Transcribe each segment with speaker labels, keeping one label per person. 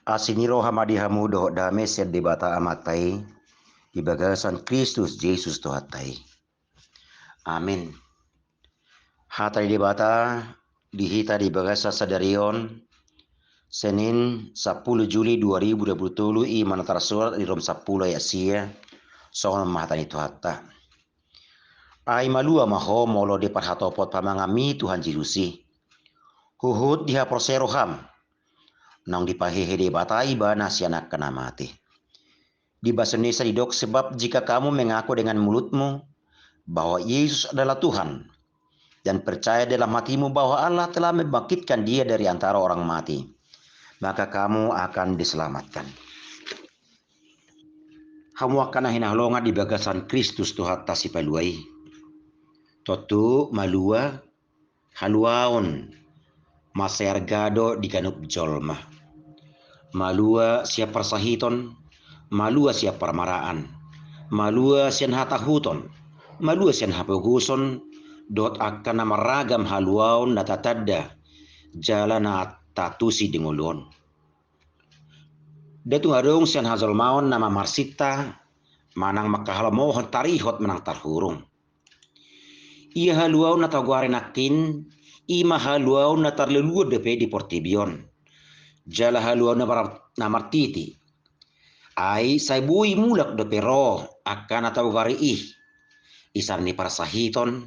Speaker 1: Asiniro hamadi hamudo dame sed debata amatai di bagasan Kristus Yesus Tuhatai. Amin. Hatai debata dihita di bagasa sadarion Senin 10 Juli 2023 i manatara surat di rom 10 ya sia soal mahatani Tuhata. Ai malua maho molo de parhatopot pamangami Tuhan Yesusi. Huhut diha proseroham nang dipahehe debata iba nasianak kena mati. Di bahasa Indonesia didok sebab jika kamu mengaku dengan mulutmu bahwa Yesus adalah Tuhan dan percaya dalam hatimu bahwa Allah telah membangkitkan dia dari antara orang mati, maka kamu akan diselamatkan. Kamu akan hinahlonga di bagasan Kristus Tuhan tasipaluai. Totu malua haluaon masergado di kanup jolma. Malua siap persahiton, malua siap permaraan, malua sian hatahuton, malua sian hapeguson, dot akan nama ragam haluaun natatadda jalan tatusi dingulon. Detung adong sian hazal maon nama marsita manang makahal mohon tarihot menang tarhurung. Ia haluaun natagware nakin, ima haluaun natarleluar depe di portibion. Jala haluaun namartiti. Ai sai bui mulak do pero akan atau gari isar ni parasahiton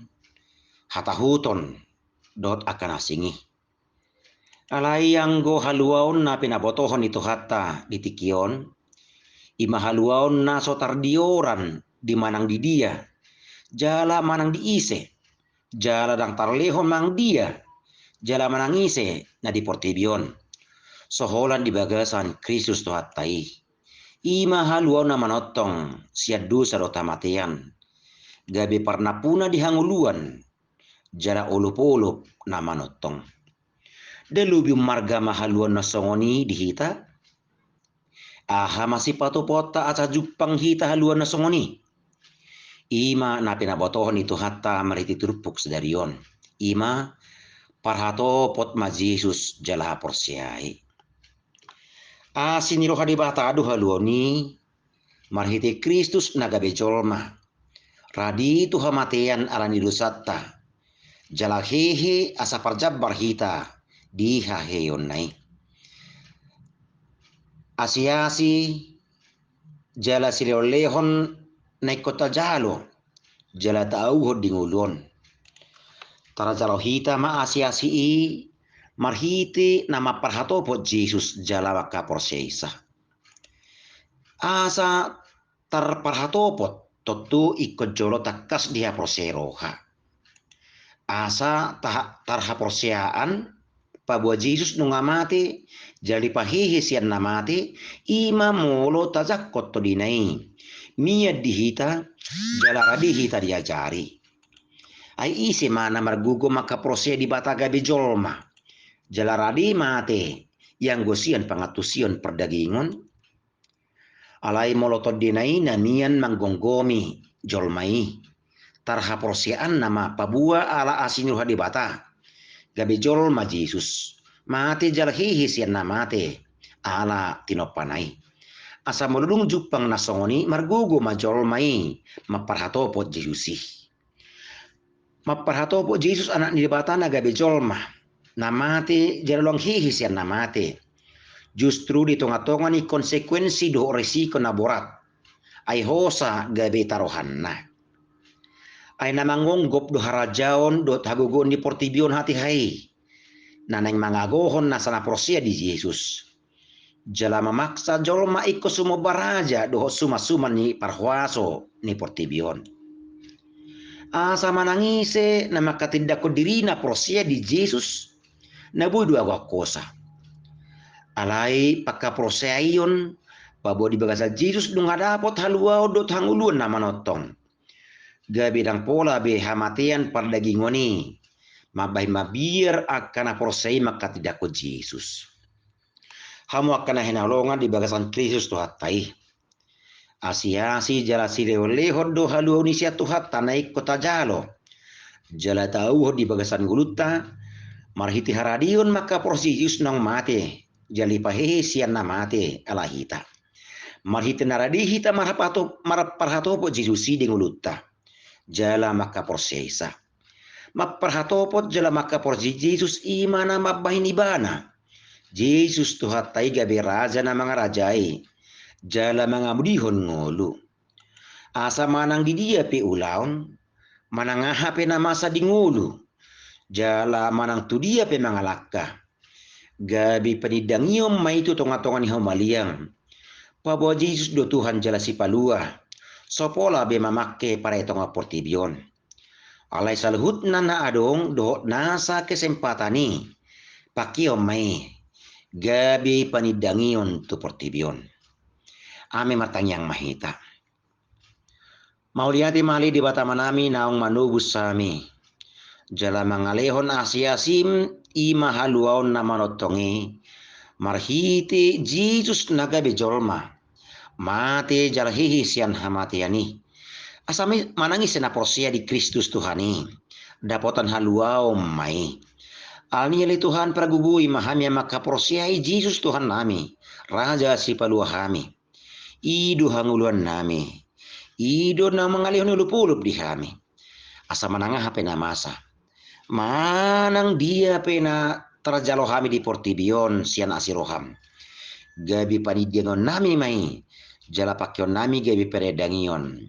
Speaker 1: hatahuton dot akan asingi. Alai yang go haluaun na pinabotohon itu hatta ditikion ima haluaun na sotardioran di manang di dia jala manang di ise jala dang tarlehon mang dia jala manang ise na di portibion soholan di bagasan Kristus Tuhatai. Ima haluaun na manotong siad dosa do tamatian. Gabi parnapuna dihanguluan. Jara ulup-ulup na manotong. Delubi marga mahaluan na songoni dihita. Aha masih patupota aca jupang hita haluan na songoni. Ima na pinabotohon itu hatta mariti turpuk sedarion. Ima parhato pot ma Jesus jala porsiai. Asiniro hadibata adu haluoni marhiti Kristus nagabe jolma radi tu hamatean alani dosata jala hehe asa parjabbar hita di haheyon nai asiasi jala silolehon nai kota jalo jala tauho dingulon tara jalo hita ma asiasi i marhiti nama parhatopot Jesus jala waka porseisa. Asa tarparhatopot totu ikut jolo takas dia proseroha. Asa tarha porseaan pabua Jesus nungamate jali pahihi sian namate ima molo tajakot to dinai. Mia dihita jala radi hita diajari. Ai isi mana margugo maka prose di bataga bijolma. Jalaradi mate yang gosian pangatusion perdagingon alai molotod dinai nanian manggonggomi jolmai tarha porsian nama pabua ala asinur hadibata gabe jolma Jesus mate jalhihi sian namate ala tinopanai asa moludung jupang nasongoni margugo majolmai maparhatopot Jesusi maparhatopot Jesus anak dibata gabe jolma namate jaralong hihi sian namate justru di tonga-tonga ni konsekuensi do resiko na borat ai hosa gabe tarohanna ai namangonggop do harajaon do tagugon di portibion hati hai naneng mangagohon nasana prosia di Yesus jala memaksa jolma iko sumo baraja do suma-suma ni parhuaso ni portibion asa manangise na makatindako dirina prosia di Jesus nabu dua kosa alai pakka proseaion pabo di bagasa Jesus dung adapot haluau dot hanguluan na manotong gabi dang pola be hamatean pardagingoni mabai mabiar akana prosei maka tidak ko Jesus hamu akana hinalongan di bagasan Kristus Tuhatai asiasi jala sileo-lehon do haluau ni sia Tuhat tanai kota jalo jala tau di bagasan guluta marhiti haradion maka proses Yesus nang mate jali pahehe sian namate alahita. Marhita naradi hita marparhatopo Jesusi denguluta. Jala maka prosesa. Maparhatopot jala maka porsi Jesus imana mabahini bana. Jesus tuhat taiga beraja na mga rajai. Jala mga mudihon ngolu. Asa manang di dia pe ulaon. Manangaha pe na masa di ngulu. Jala manang tu dia pe mga laka. Gabi panidangiyom may tu tonga-tonga ni humaliang. Pabawa Jesus do Tuhan jala si palua. Sopola be mamakke para itonga portibion. Alay salhut na adong do nasa kesempatani. Pakiyom may. Gabi panidangion tu portibion. Ame matanyang mahita. Mauliati mali di batamanami naong manubus sami. Jala mangalehon asiasim ima haluaon na manotongi. Marhiti Jesus naga bejolma. Mate jala hihi sian hamatiani. Asami manangis na porsia di Kristus Tuhani. Dapotan haluaon mai. Alni Tuhan pragubui mahamya maka porsiai Jesus Tuhan nami. Raja si palua kami. Idu hanguluan nami. Idu na mengalihon ulupulup di kami. Asa manangah pena masa. Manang dia pena terjalo kami di portibion sian asiroham. Gabi panidianon nami mai. Jala pakion nami gabi peredangion.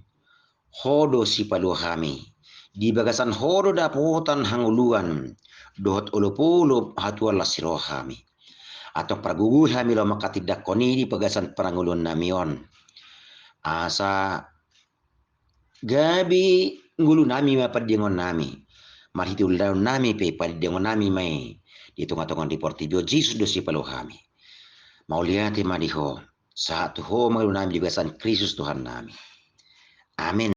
Speaker 1: Hodo si palua kami. Di bagasan hodo dapotan hanguluan. Dohot ulupulup hatuan lasiroh kami. Atau praguguh kami lo makatidak koni di bagasan perangulun namion. Asa gabi ngulu nami mapadiangon nami. Marhiti uldaun nami pe padiangon nami mai. Di tengah-tengah di portibio Jesus dosi palu kami. Mauliati madiho. Saat ho malu nami di bagasan Kristus Tuhan nami. Amin.